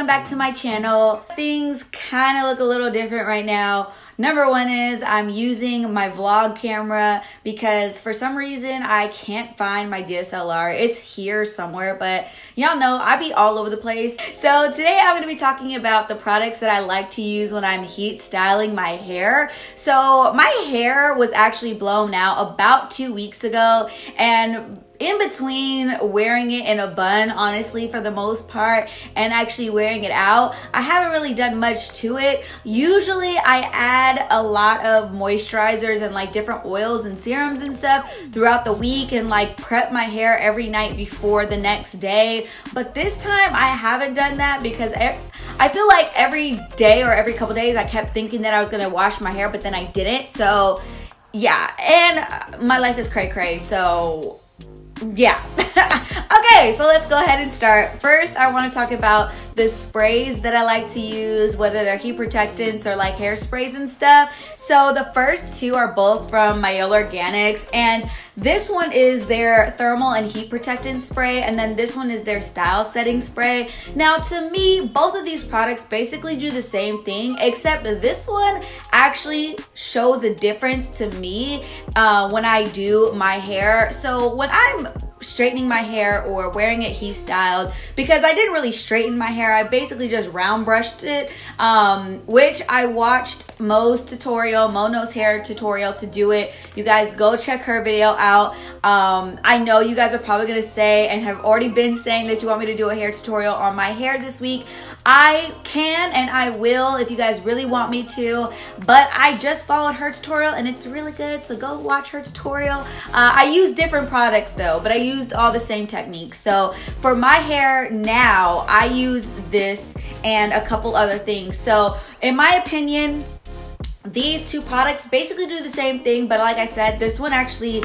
welcome back to my channel. Things kind of look a little different right now. Number one is I'm using my vlog camera because for some reason I can't find my DSLR. It's here somewhere, but y'all know I be all over the place. So today I'm going to be talking about the products that I like to use when I'm heat styling my hair. So my hair was actually blown out about 2 weeks ago, and in between wearing it in a bun, honestly, for the most part, and actually wearing it out, I haven't really done much to it. Usually I add a lot of moisturizers and like different oils and serums and stuff throughout the week and like prep my hair every night before the next day. But this time I haven't done that because I feel like every day or every couple days I kept thinking that I was gonna wash my hair, but then I didn't. So yeah, and my life is cray-cray, so yeah. Okay, so let's go ahead and start. First, I want to talk about the sprays that I like to use, whether they're heat protectants or like hairsprays and stuff. So the first two are both from Mielle Organics, and this one is their thermal and heat protectant spray, and then this one is their style setting spray. Now to me, both of these products basically do the same thing, except this one actually shows a difference to me when I do my hair. So when I'm straightening my hair or wearing it heat styled, because I didn't really straighten my hair, I basically just round brushed it, which I watched MoKnowsHair tutorial to do it. You guys go check her video out. I know you guys are probably gonna say and have already been saying that you want me to do a hair tutorial on my hair this week. I can and I will if you guys really want me to, but I just followed her tutorial and it's really good, so go watch her tutorial. I use different products though, but I used all the same techniques. So for my hair now, I use this and a couple other things. So in my opinion, these two products basically do the same thing, but like I said, this one actually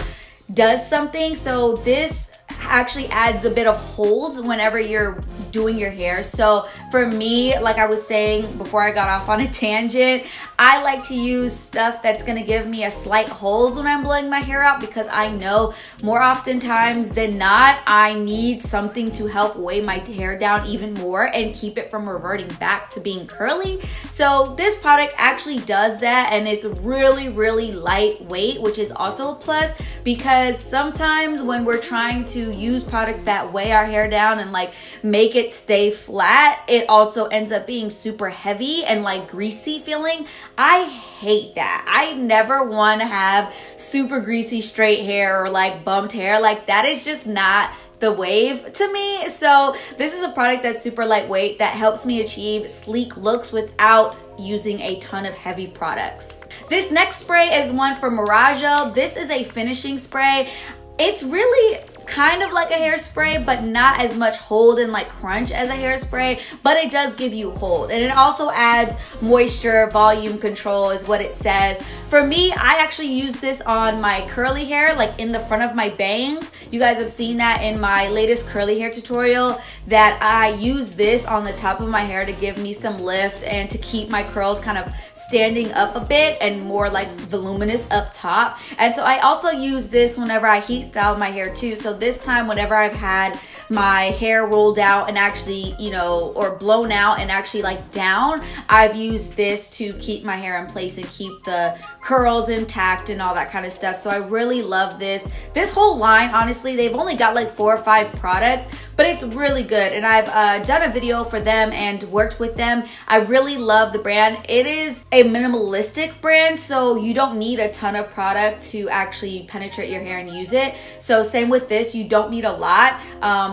does something. So this actually adds a bit of hold whenever you're doing your hair. So for me, like I was saying before I got off on a tangent, I like to use stuff that's gonna give me a slight hold when I'm blowing my hair out, because I know more oftentimes than not, I need something to help weigh my hair down even more and keep it from reverting back to being curly. So this product actually does that, and it's really, really lightweight, which is also a plus, because sometimes when we're trying to use products that weigh our hair down and like make it stay flat, it also ends up being super heavy and like greasy feeling. I hate that. I never want to have super greasy straight hair or like bumped hair. Like that is just not the wave to me. So this is a product that's super lightweight that helps me achieve sleek looks without using a ton of heavy products. This next spray is one from Marajo. This is a finishing spray. It's really kind of like a hairspray, but not as much hold and like crunch as a hairspray, but it does give you hold, and it also adds moisture, volume control is what it says. For me, I actually use this on my curly hair, like in the front of my bangs. You guys have seen that in my latest curly hair tutorial, that I use this on the top of my hair to give me some lift and to keep my curls kind of standing up a bit and more like voluminous up top. And so I also use this whenever I heat style my hair too. So this time, whenever I've had my hair rolled out and actually, you know, or blown out and actually like down, I've used this to keep my hair in place and keep the curls intact and all that kind of stuff. So I really love this. This whole line, honestly, they've only got like 4 or 5 products, but it's really good. And I've done a video for them and worked with them. I really love the brand. It is a minimalistic brand, so you don't need a ton of product to actually penetrate your hair and use it. So same with this, you don't need a lot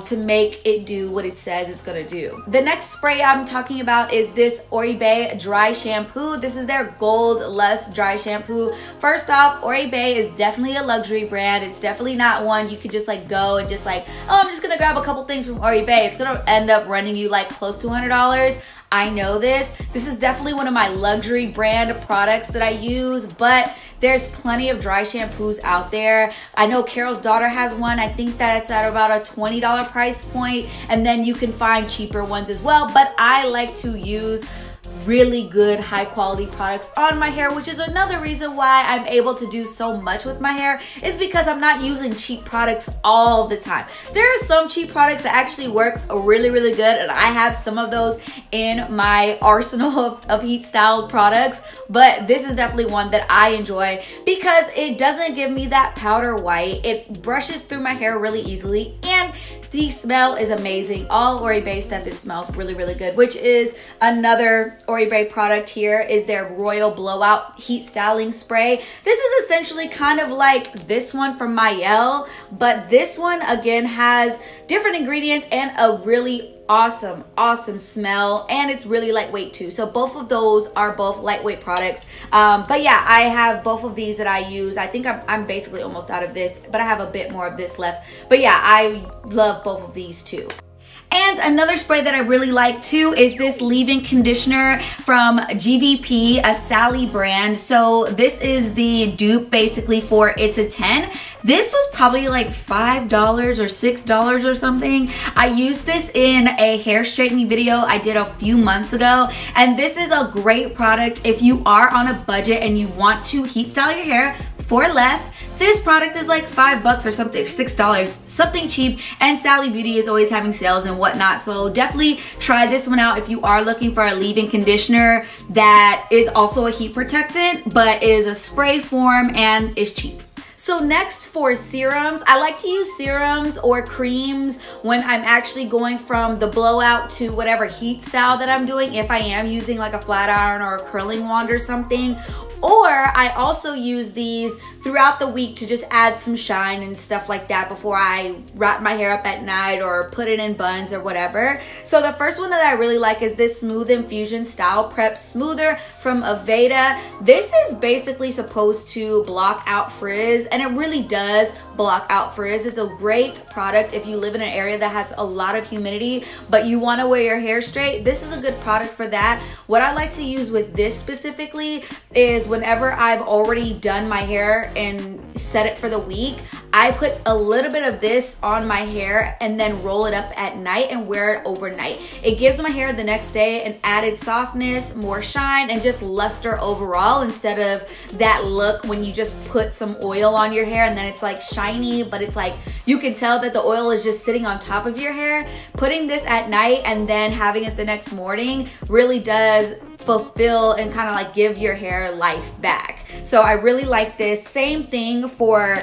to make it do what it says it's gonna do. The next spray I'm talking about is this Oribe dry shampoo. This is their Gold Lush dry shampoo. First off, Oribe is definitely a luxury brand. It's definitely not one you could just like go and just like, oh, I'm just gonna grab a couple things from Oribe. It's gonna end up running you like close to $100. I know this. This is definitely one of my luxury brand products that I use, but there's plenty of dry shampoos out there. I know Carol's daughter has one. I think that it's at about a $20 price point, and then you can find cheaper ones as well, but I like to use really good high quality products on my hair, which is another reason why I'm able to do so much with my hair, is because I'm not using cheap products all the time. There are some cheap products that actually work really good, and I have some of those in my arsenal of heat styled products, but this is definitely one that I enjoy because it doesn't give me that powder white. It brushes through my hair really easily, and the smell is amazing. All Oribe stuff, it smells really good, which is another Oribe product here is their Royal Blowout Heat Styling Spray. This is essentially kind of like this one from Mielle, but this one again has different ingredients and a really awesome smell, and it's really lightweight too. So both of those are both lightweight products. But yeah, I have both of these that I use. I think I'm basically almost out of this, but I have a bit more of this left. But yeah, I love both of these too. And another spray that I really like too is this leave-in conditioner from GVP, a Sally brand. So this is the dupe basically for It's a 10. This was probably like $5 or $6 or something. I used this in a hair straightening video I did a few months ago, and this is a great product if you are on a budget and you want to heat style your hair for less. This product is like $5 or something, $6, something cheap, and Sally Beauty is always having sales and whatnot, so definitely try this one out if you are looking for a leave-in conditioner that is also a heat protectant but is a spray form and is cheap. So next for serums, I like to use serums or creams when I'm actually going from the blowout to whatever heat style that I'm doing, if I am using like a flat iron or a curling wand or something. Or I also use these throughout the week to just add some shine and stuff like that before I wrap my hair up at night or put it in buns or whatever. So the first one that I really like is this Smooth Infusion Style Prep Smoother from Aveda. This is basically supposed to block out frizz, and it really does block out frizz. It's a great product if you live in an area that has a lot of humidity but you want to wear your hair straight. This is a good product for that. What I like to use with this specifically is whenever I've already done my hair and set it for the week, I put a little bit of this on my hair and then roll it up at night and wear it overnight. It gives my hair the next day an added softness, more shine, and just luster overall, instead of that look when you just put some oil on your hair and then it's like shiny, but it's like you can tell that the oil is just sitting on top of your hair. Putting this at night and then having it the next morning really does fulfill and kind of like give your hair life back. So I really like this. Same thing for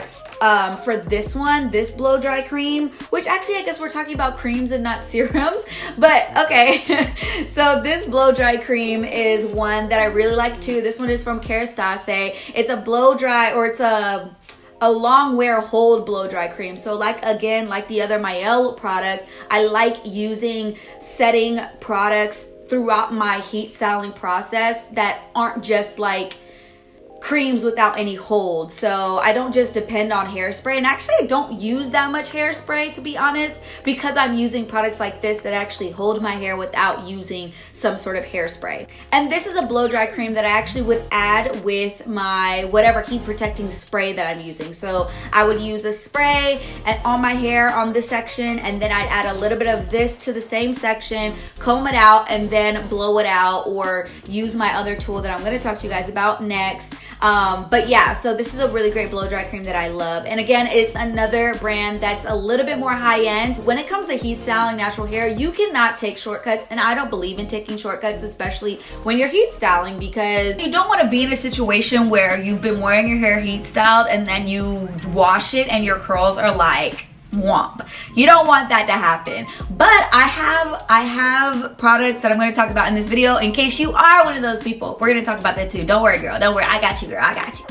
this one, this blow dry cream, which actually I guess we're talking about creams and not serums, but okay. So this blow dry cream is one that I really like too. This one is from Kerastase. It's a blow dry, or it's a long wear hold blow dry cream. So like again, like the other Mielle product, I like using setting products throughout my heat styling process that aren't just like creams without any hold. So I don't just depend on hairspray, and actually I don't use that much hairspray, to be honest, because I'm using products like this that actually hold my hair without using some sort of hairspray. And this is a blow dry cream that I actually would add with my whatever heat protecting spray that I'm using. So I would use a spray and on my hair on this section, and then I'd add a little bit of this to the same section, comb it out, and then blow it out, or use my other tool that I'm going to talk to you guys about next. But yeah, so this is a really great blow dry cream that I love. And again, it's another brand that's a little bit more high end. When it comes to heat styling natural hair, you cannot take shortcuts, and I don't believe in taking shortcuts, especially when you're heat styling, because you don't want to be in a situation where you've been wearing your hair heat styled and then you wash it and your curls are like womp. You don't want that to happen. But I have products that I'm going to talk about in this video in case you are one of those people. We're going to talk about that too. Don't worry, girl. Don't worry. I got you, girl. I got you.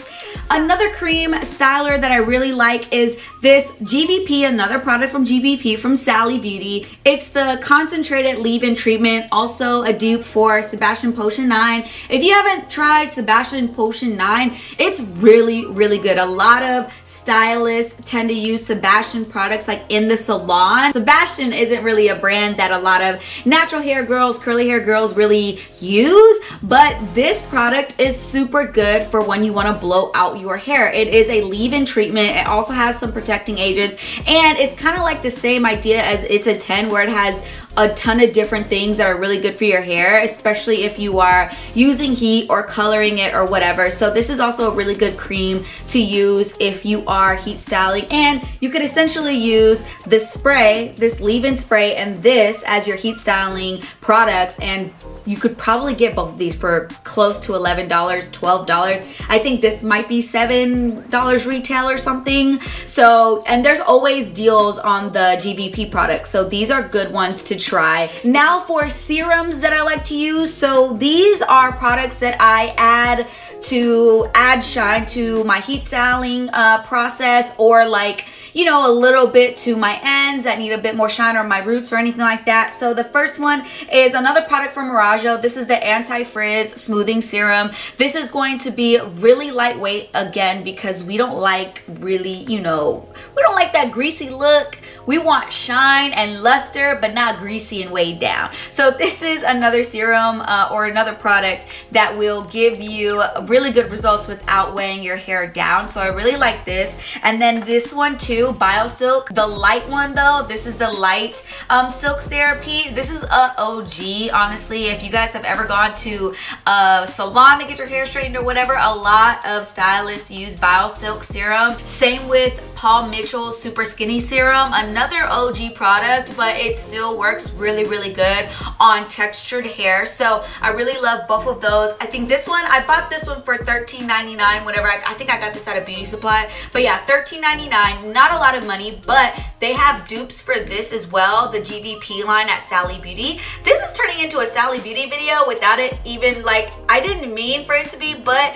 Another cream styler that I really like is this GVP, another product from GVP from Sally Beauty. It's the concentrated leave-in treatment, also a dupe for Sebastian Potion 9. If you haven't tried Sebastian Potion 9, it's really, really good. A lot of stylists tend to use Sebastian products like in the salon. Sebastian isn't really a brand that a lot of natural hair girls, curly hair girls really use, but this product is super good for when you want to blow out your hair. It is a leave-in treatment. It also has some protecting agents, and it's kind of like the same idea as It's a 10, where it has a ton of different things that are really good for your hair, especially if you are using heat or coloring it or whatever. So this is also a really good cream to use if you are heat styling, and you could essentially use this spray, this leave-in spray, and this as your heat styling products, and you could probably get both of these for close to $11, $12. I think this might be $7 retail or something. So, and there's always deals on the GVP products. So these are good ones to try. Now for serums that I like to use. So these are products that I add to add shine to my heat styling process, or like, you know, a little bit to my ends that need a bit more shine, or my roots or anything like that. So the first one is another product from Marajo. This is the Anti-Frizz Smoothing Serum. This is going to be really lightweight, again, because we don't like really, you know, we don't like that greasy look. We want shine and luster, but not greasy and weighed down. So this is another serum or another product that will give you really good results without weighing your hair down. So I really like this. And then this one too, BioSilk, the light one though. This is the light silk therapy. This is a OG, honestly. If you guys have ever gone to a salon to get your hair straightened or whatever, a lot of stylists use BioSilk serum. Same with Paul Mitchell's Super Skinny Serum, another OG product, but it still works really, really good on textured hair. So I really love both of those. I think this one, I bought this one for $13.99, whatever. I think I got this at a beauty supply. But yeah, $13.99, not a lot of money, but they have dupes for this as well, the GVP line at Sally Beauty. This is turning into a Sally Beauty video without it even, like, I didn't mean for it to be, but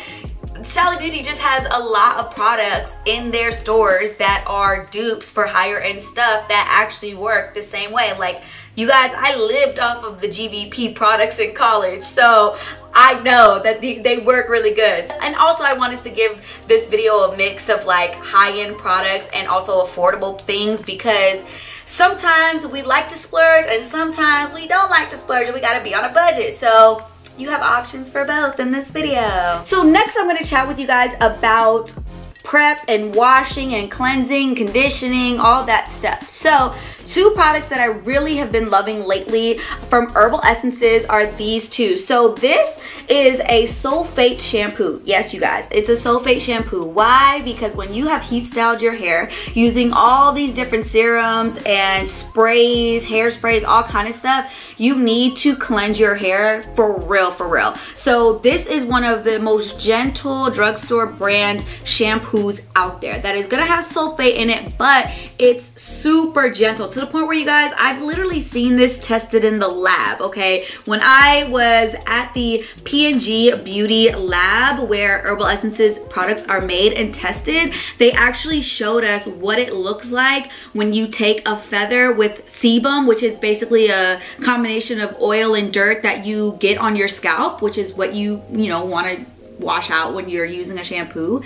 Sally Beauty just has a lot of products in their stores that are dupes for higher end stuff that actually work the same way. Like, you guys, I lived off of the GVP products in college, so I know that they work really good. And also I wanted to give this video a mix of like high-end products and also affordable things, because sometimes we like to splurge and sometimes we don't like to splurge, and we gotta be on a budget. So you have options for both in this video. So next I'm gonna chat with you guys about prep and washing and cleansing, conditioning, all that stuff. So two products that I really have been loving lately from Herbal Essences are these two. So this is a sulfate shampoo. Yes, you guys, it's a sulfate shampoo. Why? Because when you have heat styled your hair using all these different serums and sprays, hair-sprays, all kind of stuff, you need to cleanse your hair for real, for real. So this is one of the most gentle drugstore brand shampoos out there that is gonna have sulfate in it, but it's super gentle to the point where, you guys, I've literally seen this tested in the lab, okay? When I was at the P&G Beauty Lab where Herbal Essences products are made and tested, they actually showed us what it looks like when you take a feather with sebum, which is basically a combination of oil and dirt that you get on your scalp, which is what you know, want to wash out when you're using a shampoo.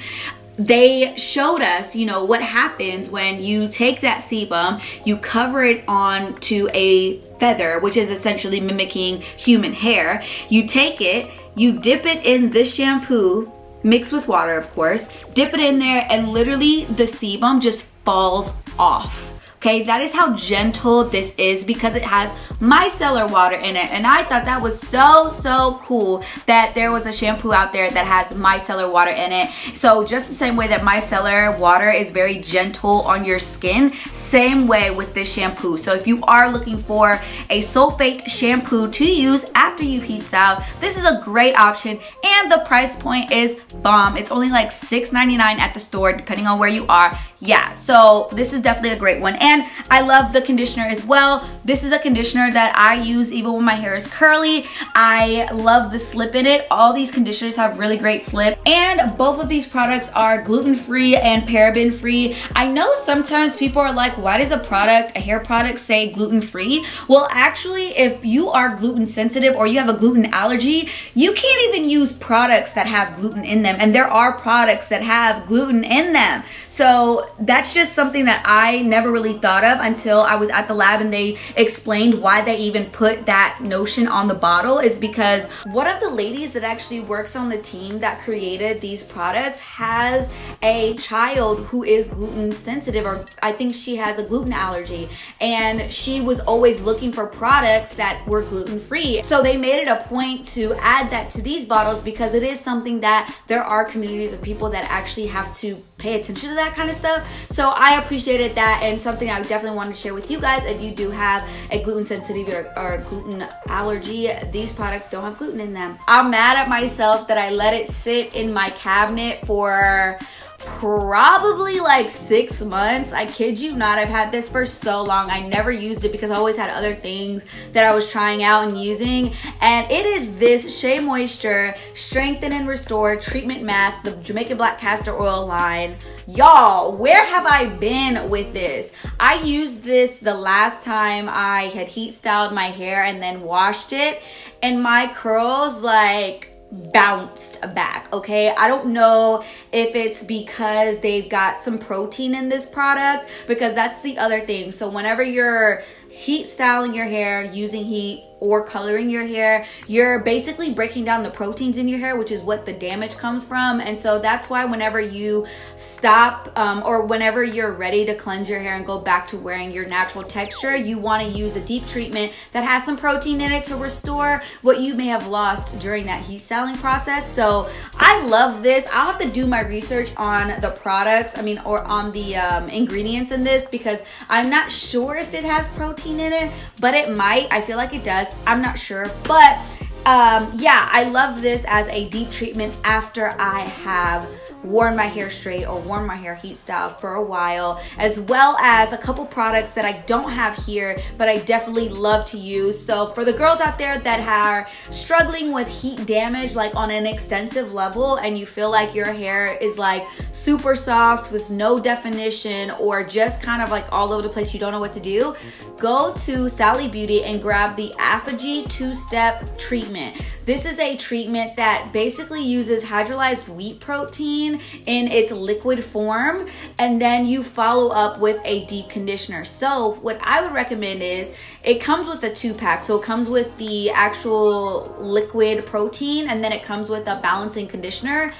They showed us, you know, what happens when you take that sebum, you cover it onto a feather, which is essentially mimicking human hair. You take it, you dip it in this shampoo, mixed with water, of course, dip it in there, and literally the sebum just falls off. Okay, that is how gentle this is because it has micellar water in it. And I thought that was so cool that there was a shampoo out there that has micellar water in it. So just the same way that micellar water is very gentle on your skin, same way with this shampoo. So if you are looking for a sulfate shampoo to use after you've heat styled, this is a great option, and the price point is bomb. It's only like $6.99 at the store depending on where you are. Yeah, so this is definitely a great one. And I love the conditioner as well. This is a conditioner that I use even when my hair is curly. I love the slip in it. All these conditioners have really great slip, and both of these products are gluten-free and paraben-free. I know sometimes people are like, why does a hair product say gluten-free? Well, actually, if you are gluten sensitive or you have a gluten allergy, you can't even use products that have gluten in them, and there are products that have gluten in them. So that's just something that I never really thought of until I was at the lab and they explained why they even put that notion on the bottle, is because one of the ladies that actually works on the team that created these products has a child who is gluten sensitive, or I think she has has a gluten allergy, and she was always looking for products that were gluten-free. So they made it a point to add that to these bottles because it is something that there are communities of people that actually have to pay attention to that kind of stuff. So I appreciated that, and something I definitely want to share with you guys. If you do have a gluten sensitivity or gluten allergy, these products don't have gluten in them. I'm mad at myself that I let it sit in my cabinet for probably like 6 months. I kid you not, I've had this for so long. I never used it because I always had other things that I was trying out and using, and it is this Shea Moisture Strengthen and Restore Treatment Mask, the Jamaican Black Castor Oil line. Y'all, where have I been with this? I used this the last time I had heat styled my hair and then washed it, and my curls like bounced back. Okay, I don't know if it's because they've got some protein in this product, because that's the other thing. So whenever you're heat styling your hair using heat or coloring your hair, you're basically breaking down the proteins in your hair, which is what the damage comes from. And so that's why whenever you stop or whenever you're ready to cleanse your hair and go back to wearing your natural texture, you want to use a deep treatment that has some protein in it to restore what you may have lost during that heat styling process. So I love this. I'll have to do my research on the products, or on the ingredients in this, because I'm not sure if it has protein in it, but it might. I feel like it does. I'm not sure, but yeah, I love this as a deep treatment after I have worn my hair straight or worn my hair heat styled for a while, as well as a couple products that I don't have here but I definitely love to use. So for the girls out there that are struggling with heat damage like on an extensive level, and you feel like your hair is like super soft with no definition or just kind of like all over the place, you don't know what to do, go to Sally Beauty and grab the Aveda 2-step treatment. This is a treatment that basically uses hydrolyzed wheat protein in its liquid form, and then you follow up with a deep conditioner. So what I would recommend is, it comes with a 2-pack. So it comes with the actual liquid protein, and then it comes with a balancing conditioner.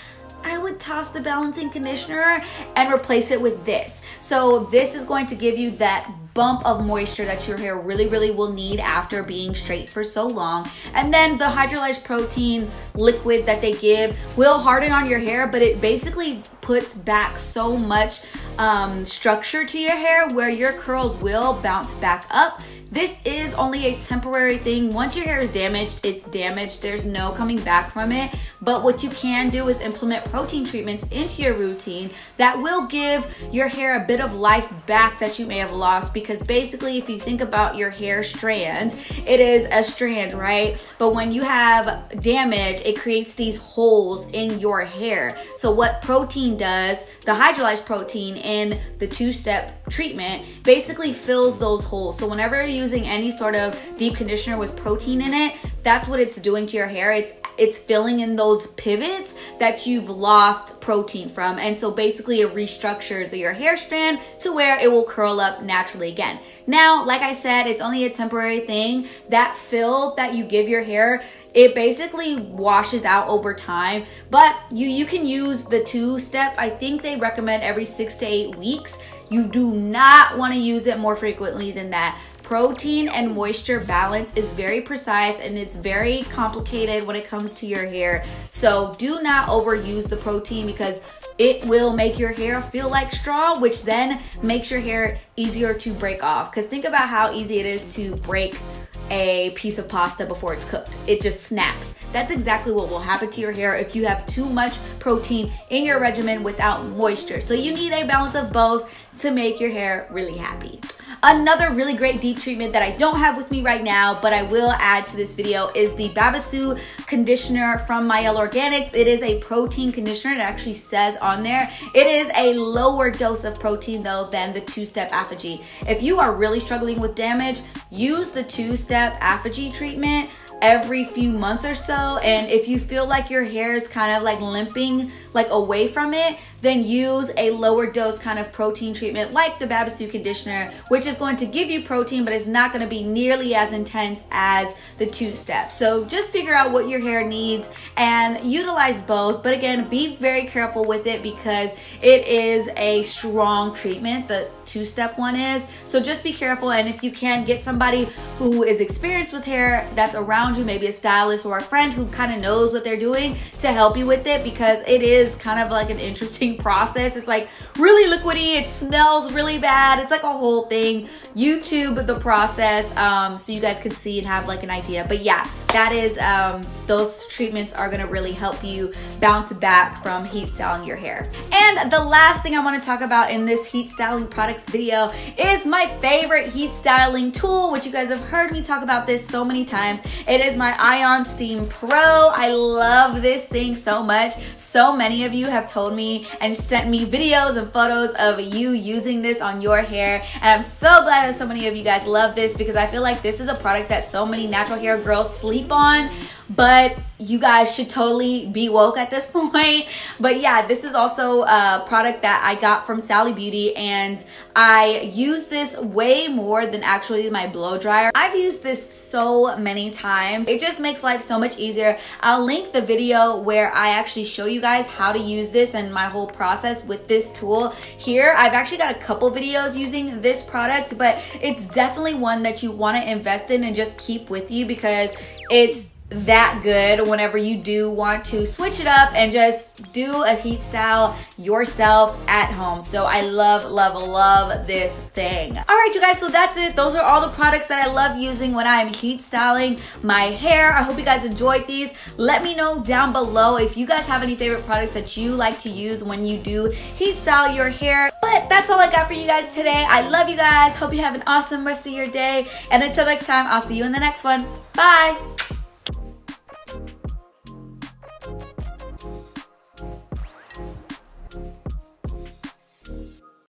I would toss the balancing conditioner and replace it with this. So this is going to give you that bump of moisture that your hair really will need after being straight for so long. And then the hydrolyzed protein liquid that they give will harden on your hair, but it basically puts back so much structure to your hair where your curls will bounce back up. This is only a temporary thing. Once your hair is damaged, it's damaged. There's no coming back from it. But what you can do is implement protein treatments into your routine that will give your hair a bit of life back that you may have lost. Because basically, if you think about your hair strand, it is a strand, right? But when you have damage, it creates these holes in your hair. So what protein does, the hydrolyzed protein in the 2-step treatment basically fills those holes. So whenever you're using any sort of deep conditioner with protein in it, that's what it's doing to your hair. It's filling in those pivots that you've lost protein from. And so basically it restructures your hair strand to where it will curl up naturally again. Now, like I said, it's only a temporary thing. That fill that you give your hair, it basically washes out over time, but you can use the 2-step. I think they recommend every 6 to 8 weeks. You do not want to use it more frequently than that. Protein and moisture balance is very precise, and it's very complicated when it comes to your hair. So do not overuse the protein, because it will make your hair feel like straw, which then makes your hair easier to break off. Because think about how easy it is to break a piece of pasta before it's cooked. It just snaps. That's exactly what will happen to your hair if you have too much protein in your regimen without moisture. So you need a balance of both to make your hair really happy. Another really great deep treatment that I don't have with me right now, but I will add to this video, is the Babassu conditioner from Mielle Organics. It is a protein conditioner. It actually says on there. It is a lower dose of protein though than the 2-step Aveda. If you are really struggling with damage, use the 2-step Aveda treatment. every few months or so. And if you feel like your hair is kind of like limping like away from it, then use a lower dose kind of protein treatment like the Babassu conditioner, which is going to give you protein, but it's not going to be nearly as intense as the 2-step. So just figure out what your hair needs and utilize both. But again, be very careful with it because it is a strong treatment. The 2-step one is. So just be careful, and if you can, get somebody who is experienced with hair that's around you, maybe a stylist or a friend who kind of knows what they're doing to help you with it, because it is kind of like an interesting process. It's like really liquidy, it smells really bad, it's like a whole thing. YouTube the process so you guys can see and have like an idea. But yeah, that is those treatments are gonna really help you bounce back from heat styling your hair. And the last thing I want to talk about in this heat styling products video is my favorite heat styling tool, which you guys have heard me talk about this so many times. It is my Ion Steam Pro. I love this thing so much. So many of you have told me and sent me videos and photos of you using this on your hair, and I'm so glad that so many of you guys love this, because I feel like this is a product that so many natural hair girls sleep on, but you guys should totally be woke at this point. But yeah, this is also a product that I got from Sally Beauty, and I use this way more than actually my blow dryer. I've used this so many times. It just makes life so much easier. I'll link the video where I actually show you guys how to use this and my whole process with this tool here. I've actually got a couple videos using this product, but it's definitely one that you want to invest in and just keep with you, because it's that good whenever you do want to switch it up and just do a heat style yourself at home. So I love, love, love this thing. All right, you guys, so that's it. Those are all the products that I love using when I'm heat styling my hair. I hope you guys enjoyed these. Let me know down below if you guys have any favorite products that you like to use when you do heat style your hair. But that's all I got for you guys today. I love you guys. Hope you have an awesome rest of your day. And until next time, I'll see you in the next one. Bye.